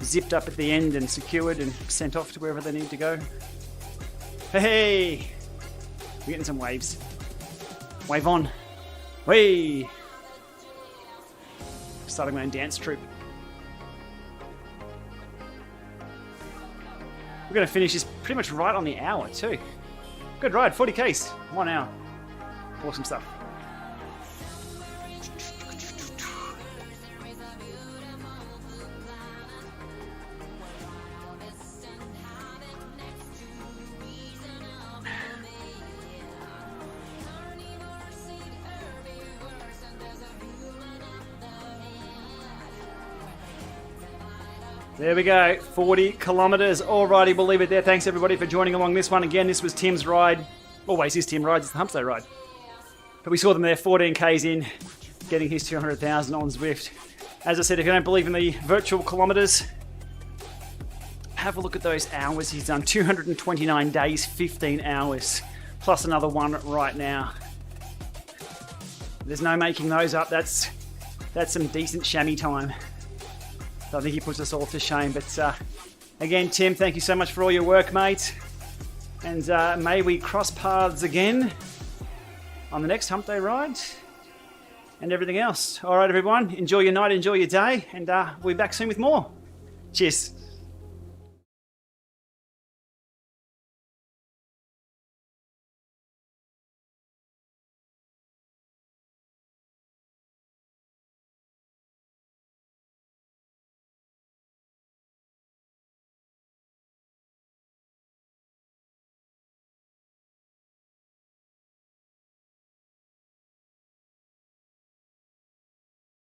zipped up at the end and secured and sent off to wherever they need to go. Hey! We're getting some waves. Wave on. Whee! Starting my own dance troupe. We're going to finish this pretty much right on the hour too. Good ride, 40 Ks, 1 hour. Awesome stuff. There we go, 40 kilometres. Alrighty, we'll leave it there. Thanks everybody for joining along this one. Again, this was Tim's ride. Always is Tim rides, it's the Hump Day ride. But we saw them there, 14 Ks in, getting his 200,000 on Zwift. As I said, if you don't believe in the virtual kilometres, have a look at those hours. He's done 229 days, 15 hours, plus another one right now. There's no making those up. That's some decent chamois time. I think he puts us all to shame. But again, Tim, thank you so much for all your work, mate. And may we cross paths again on the next Hump Day ride and everything else. All right, everyone, enjoy your night, enjoy your day, and we'll be back soon with more. Cheers.